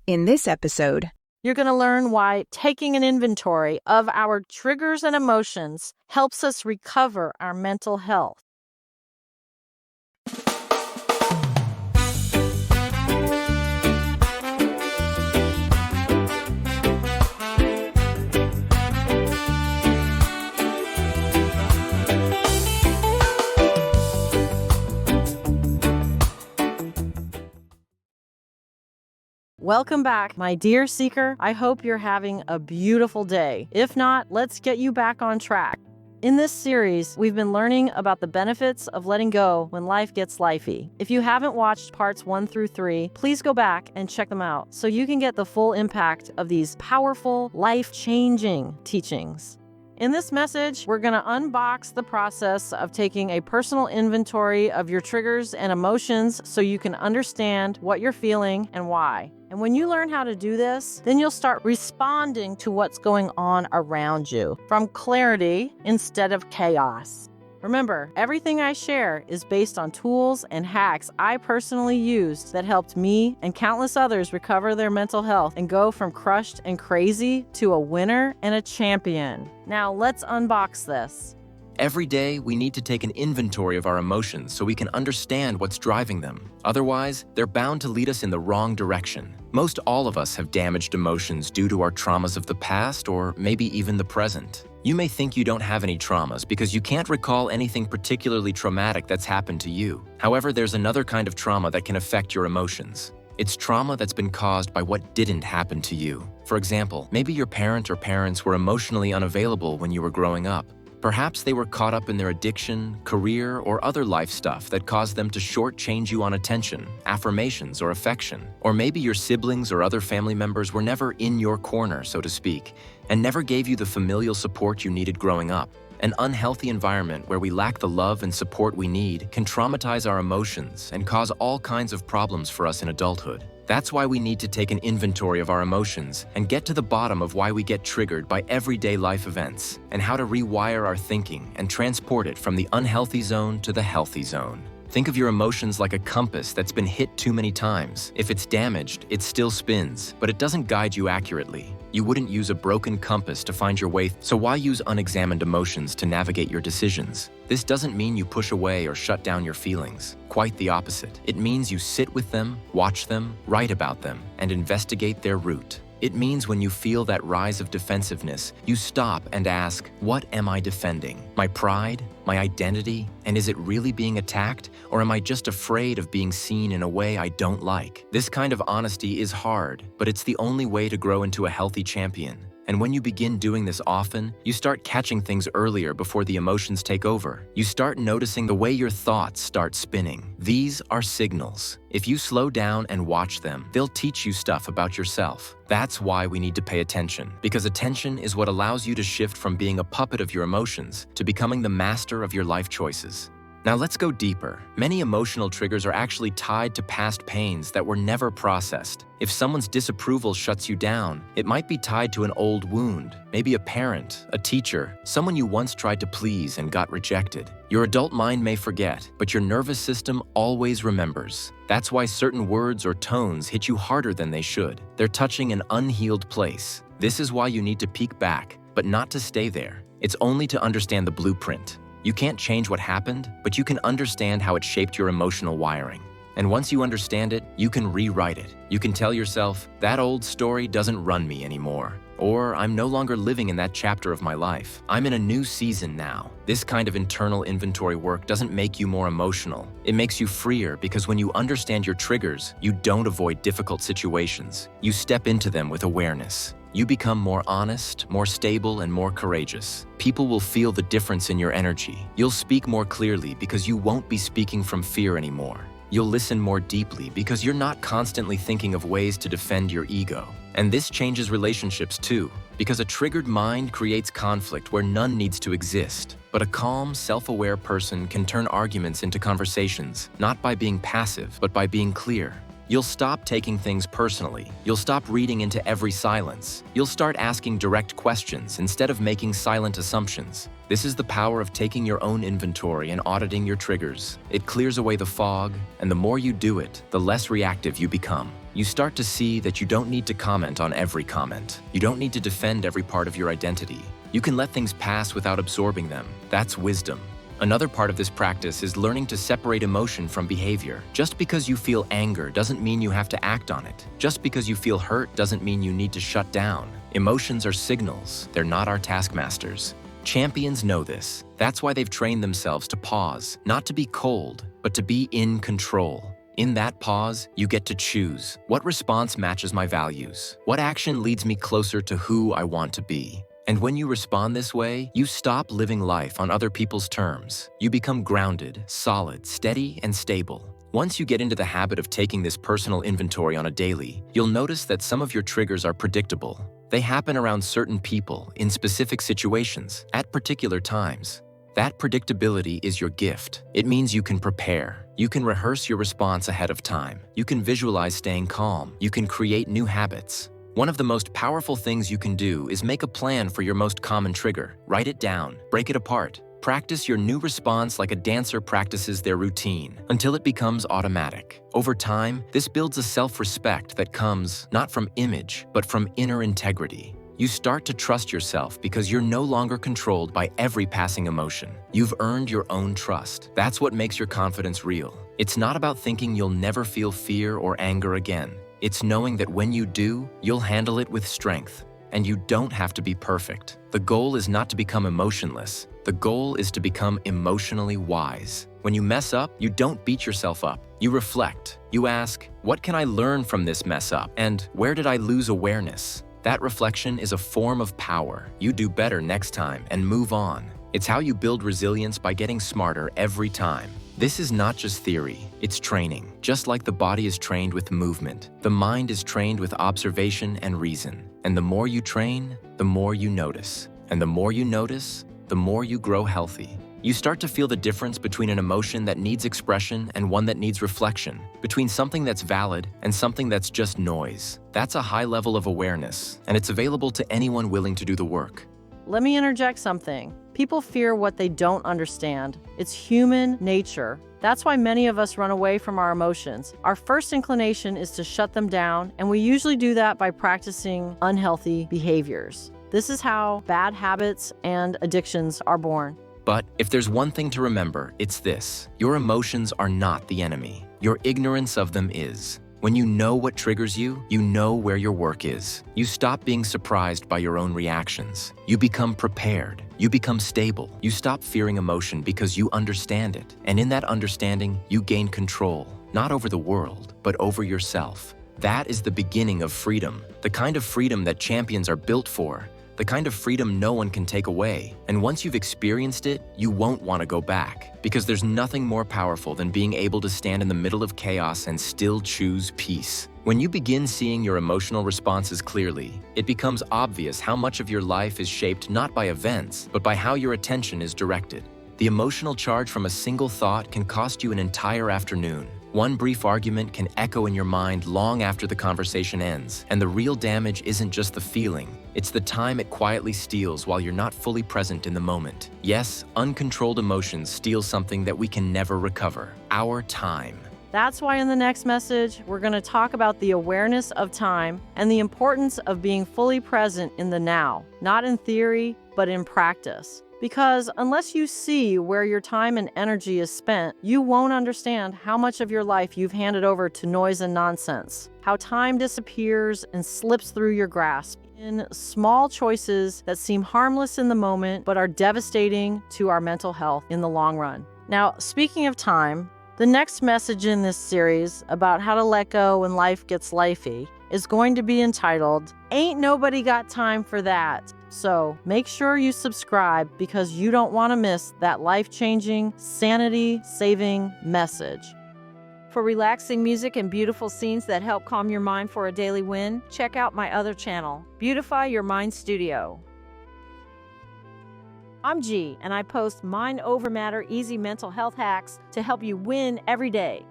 In this episode, you're going to learn why taking an inventory of our triggers and emotions helps us recover our mental health. Welcome back, my dear seeker. I hope you're having a beautiful day. If not, let's get you back on track. In this series, we've been learning about the benefits of letting go when life gets lifey. If you haven't watched parts 1 through 3, please go back and check them out so you can get the full impact of these powerful, life-changing teachings. In this message, we're going to unbox the process of taking a personal inventory of your triggers and emotions so you can understand what you're feeling and why. And when you learn how to do this, then you'll start responding to what's going on around you from clarity instead of chaos. Remember, everything I share is based on tools and hacks I personally used that helped me and countless others recover their mental health and go from crushed and crazy to a winner and a champion. Now let's unbox this. Every day, we need to take an inventory of our emotions so we can understand what's driving them. Otherwise, they're bound to lead us in the wrong direction. Most all of us have damaged emotions due to our traumas of the past or maybe even the present. You may think you don't have any traumas because you can't recall anything particularly traumatic that's happened to you. However, there's another kind of trauma that can affect your emotions. It's trauma that's been caused by what didn't happen to you. For example, maybe your parent or parents were emotionally unavailable when you were growing up. Perhaps they were caught up in their addiction, career, or other life stuff that caused them to shortchange you on attention, affirmations, or affection. Or maybe your siblings or other family members were never in your corner, so to speak, and never gave you the familial support you needed growing up. An unhealthy environment where we lack the love and support we need can traumatize our emotions and cause all kinds of problems for us in adulthood. That's why we need to take an inventory of our emotions and get to the bottom of why we get triggered by everyday life events and how to rewire our thinking and transport it from the unhealthy zone to the healthy zone. Think of your emotions like a compass that's been hit too many times. If it's damaged, it still spins, but it doesn't guide you accurately. You wouldn't use a broken compass to find your way, so why use unexamined emotions to navigate your decisions? This doesn't mean you push away or shut down your feelings. Quite the opposite. It means you sit with them, watch them, write about them, and investigate their root. It means when you feel that rise of defensiveness, you stop and ask, what am I defending? My pride? My identity? And is it really being attacked? Or am I just afraid of being seen in a way I don't like? This kind of honesty is hard, but it's the only way to grow into a healthy champion. And when you begin doing this often, you start catching things earlier before the emotions take over. You start noticing the way your thoughts start spinning. These are signals. If you slow down and watch them, they'll teach you stuff about yourself. That's why we need to pay attention, because attention is what allows you to shift from being a puppet of your emotions to becoming the master of your life choices. Now let's go deeper. Many emotional triggers are actually tied to past pains that were never processed. If someone's disapproval shuts you down, it might be tied to an old wound, maybe a parent, a teacher, someone you once tried to please and got rejected. Your adult mind may forget, but your nervous system always remembers. That's why certain words or tones hit you harder than they should. They're touching an unhealed place. This is why you need to peek back, but not to stay there. It's only to understand the blueprint. You can't change what happened, but you can understand how it shaped your emotional wiring. And once you understand it, you can rewrite it. You can tell yourself, that old story doesn't run me anymore. Or, I'm no longer living in that chapter of my life. I'm in a new season now. This kind of internal inventory work doesn't make you more emotional. It makes you freer because when you understand your triggers, you don't avoid difficult situations. You step into them with awareness. You become more honest, more stable, and more courageous. People will feel the difference in your energy. You'll speak more clearly because you won't be speaking from fear anymore. You'll listen more deeply because you're not constantly thinking of ways to defend your ego. And this changes relationships too, because a triggered mind creates conflict where none needs to exist. But a calm, self-aware person can turn arguments into conversations, not by being passive, but by being clear. You'll stop taking things personally. You'll stop reading into every silence. You'll start asking direct questions instead of making silent assumptions. This is the power of taking your own inventory and auditing your triggers. It clears away the fog, and the more you do it, the less reactive you become. You start to see that you don't need to comment on every comment. You don't need to defend every part of your identity. You can let things pass without absorbing them. That's wisdom. Another part of this practice is learning to separate emotion from behavior. Just because you feel anger doesn't mean you have to act on it. Just because you feel hurt doesn't mean you need to shut down. Emotions are signals. They're not our taskmasters. Champions know this. That's why they've trained themselves to pause, not to be cold, but to be in control. In that pause, you get to choose. What response matches my values? What action leads me closer to who I want to be? And when you respond this way, you stop living life on other people's terms. You become grounded, solid, steady, and stable. Once you get into the habit of taking this personal inventory on a daily, you'll notice that some of your triggers are predictable. They happen around certain people, in specific situations, at particular times. That predictability is your gift. It means you can prepare. You can rehearse your response ahead of time. You can visualize staying calm. You can create new habits. One of the most powerful things you can do is make a plan for your most common trigger. Write it down. Break it apart. Practice your new response like a dancer practices their routine until it becomes automatic. Over time, this builds a self-respect that comes not from image, but from inner integrity. You start to trust yourself because you're no longer controlled by every passing emotion. You've earned your own trust. That's what makes your confidence real. It's not about thinking you'll never feel fear or anger again. It's knowing that when you do, you'll handle it with strength. And you don't have to be perfect. The goal is not to become emotionless. The goal is to become emotionally wise. When you mess up, you don't beat yourself up. You reflect. You ask, what can I learn from this mess up? And where did I lose awareness? That reflection is a form of power. You do better next time and move on. It's how you build resilience by getting smarter every time. This is not just theory, it's training. Just like the body is trained with movement, the mind is trained with observation and reason. And the more you train, the more you notice. And the more you notice, the more you grow healthy. You start to feel the difference between an emotion that needs expression and one that needs reflection, between something that's valid and something that's just noise. That's a high level of awareness, and it's available to anyone willing to do the work. Let me interject something. People fear what they don't understand. It's human nature. That's why many of us run away from our emotions. Our first inclination is to shut them down, and we usually do that by practicing unhealthy behaviors. This is how bad habits and addictions are born. But if there's one thing to remember, it's this. Your emotions are not the enemy. Your ignorance of them is. When you know what triggers you, you know where your work is. You stop being surprised by your own reactions. You become prepared. You become stable. You stop fearing emotion because you understand it. And in that understanding, you gain control, not over the world, but over yourself. That is the beginning of freedom, the kind of freedom that champions are built for. The kind of freedom no one can take away. And once you've experienced it, you won't want to go back. Because there's nothing more powerful than being able to stand in the middle of chaos and still choose peace. When you begin seeing your emotional responses clearly, it becomes obvious how much of your life is shaped not by events, but by how your attention is directed. The emotional charge from a single thought can cost you an entire afternoon. One brief argument can echo in your mind long after the conversation ends, and the real damage isn't just the feeling, it's the time it quietly steals while you're not fully present in the moment. Yes, uncontrolled emotions steal something that we can never recover: our time. That's why in the next message, we're going to talk about the awareness of time and the importance of being fully present in the now, not in theory, but in practice. Because unless you see where your time and energy is spent, you won't understand how much of your life you've handed over to noise and nonsense, how time disappears and slips through your grasp in small choices that seem harmless in the moment but are devastating to our mental health in the long run. Now, speaking of time, the next message in this series about how to let go when life gets lifey is going to be entitled, Ain't Nobody Got Time for That. So make sure you subscribe because you don't want to miss that life-changing, sanity-saving message. For relaxing music and beautiful scenes that help calm your mind for a daily win, check out my other channel, Beautify Your Mind Studio. I'm G, and I post mind over matter easy mental health hacks to help you win every day.